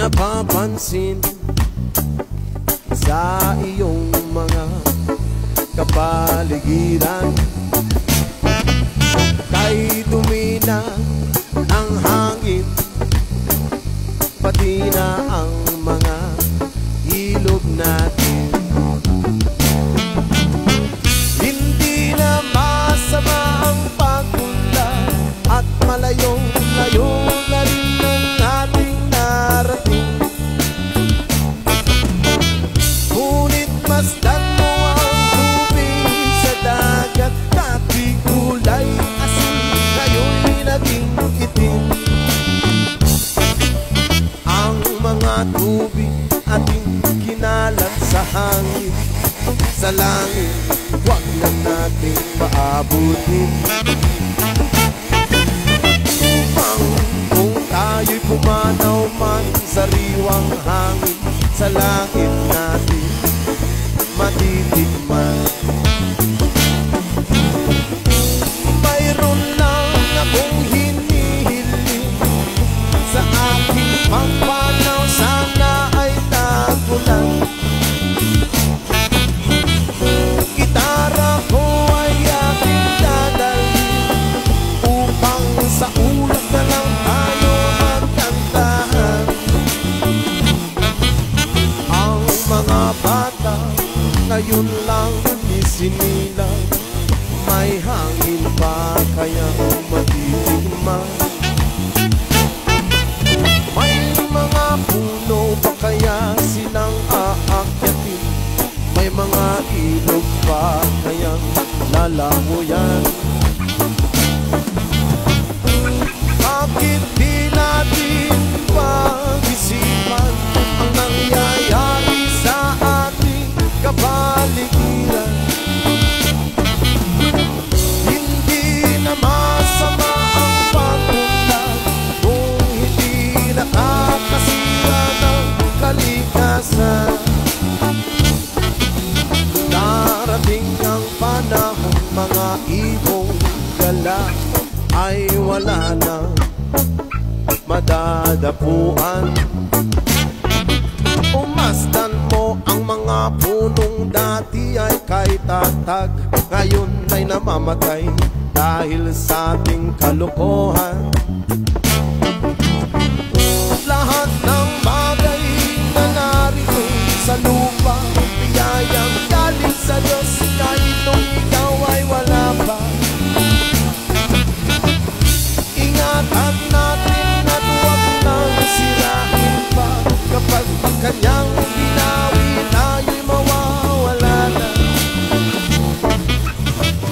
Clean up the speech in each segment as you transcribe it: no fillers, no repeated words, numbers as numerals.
napapansin sa iyong mga kapaligiran. Kay dumi na ang hangin, pati na ang mga ilog natin. Hindi na masama ang pagpunta at malayong-layo na rin ang ating narating. Ngunit masdan mo ang tubig sa dagat, dati kulay asin, ngayon'y naging itim. Ang mga tubig ating kinalat sa hangin, sa langit, huwag na nating paabutin. Kung tayo'y pumanaw man sa riwang hangin, sa langit natin matitikman. Mayroon lang akong hinihiling sa aking pagpanaw, sana ay tagulan. Gitara ko ay aking dadalhin upang sa ulap na lang tayo magkantahan. Ang mga bata ngayon lang isinilang, may hangin pa kaya matitikman. May mga puno pa kaya silang aakyatin, may mga ilog pa kayang lalamuyan. Bakit di natin pag-isipan ang nangyayari sa ating kapaligiran? Hindi na masama ang pagpunta kung hindi nakakasira ng kalikasan. Darating ang panahon, mga ibong gala ay wala na madadapuan. Umasdan mo ang mga punong dati ay kay tatag, ngayon ay namamatay dahil sa ating kalokohan. Lahat ng bagay na narito sa lupa, biyayang galing sa Diyos, kahit nung ikaw ay wala pa. Ingatan natin at huwag nang sirain pa, kapag pag kanyang binawi tayo'y mawawala na.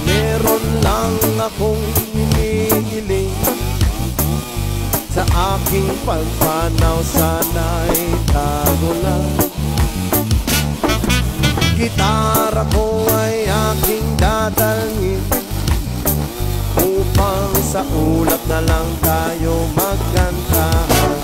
Meron lang akong hinihiling sa aking pagpanaw, sana'y tagulan. Gitara ko ay aking dadalhin upang sa ulap na lang tayo magkantahan.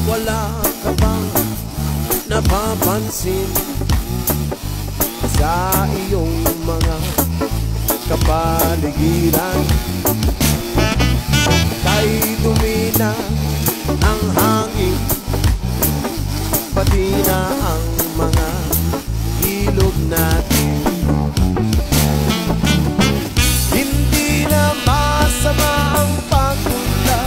Wala ka bang napapansin sa iyong mga kapaligiran? Kay dumi na ang hangin, pati na ang mga ilog natin. Hindi na masama ang pagpunta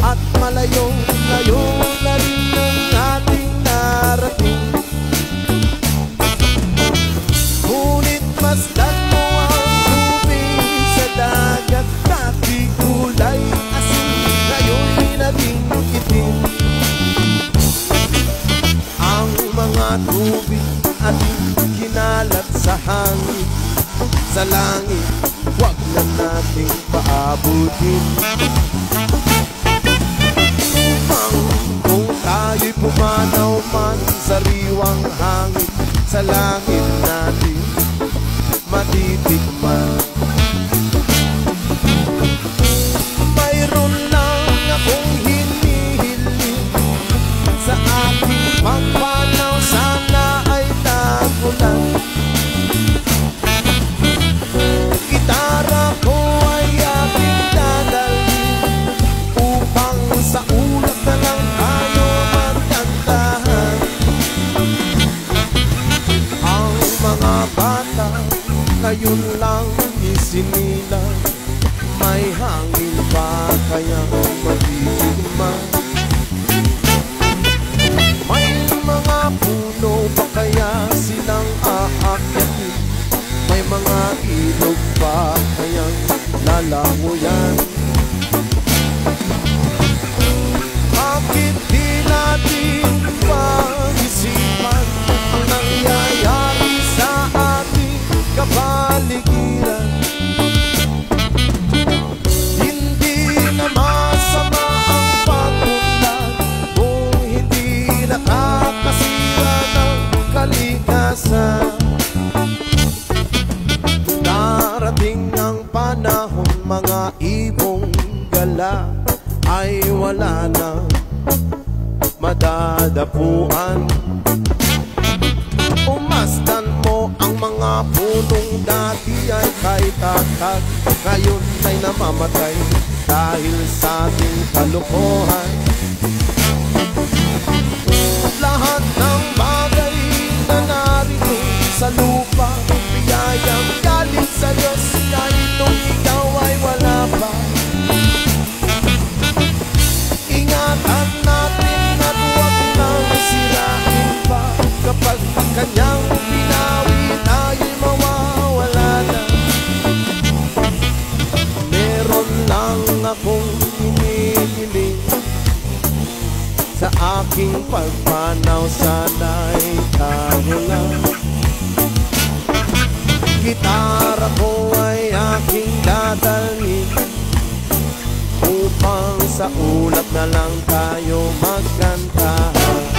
at malayong-layo na rin ang ating narating. Ngunit masdan mo ang tubig sa dagat, dati kulay asin, ngayon'y naging itim. Ang mga tubig ating kinalat sa hangin, sa langit, huwag na nating paabutin. Pumanaw man sariwang hangin, sa langit natin matitikman. Mayroon lang akong hinihiling, sa aking pagpanaw sana ay tagulan. Gitara ko ay aking dadalhin, upang sa ulap na lang tayo magkantahan. Ang mga bata ngayon lang isinilang, may hangin pa kayang matitigman? May mga puno pa kaya silang aakyatin? May mga ilog pa kayang lalamuyan? Bakit di natin pag-isipan ang nangyayari sa ating kapaligiran? Hindi na masama ang pag-unlad kung hindi nakakasira ng kalikasan. Darating ang panahon, mga ibong gala ay wala na madadapuan. Umasdan mo ang mga punong dati ay kay tatag, ngayon ay namamatay dahil sa ating kalokohan. Lahat ng bagay na narito sa lupa, biyayang galing sa Diyos, kahit nung ikaw ay wala pa. Ingatan natin at huwag nang sirain pa, kapag kanyang pinawi tayo'y mawawala na. Meron lang akong hinihiling, sa aking pagpanaw sana'y tayo lang. Gitara ko ay aking dadalhin, upang sa ulap na lang tayo magkantahan.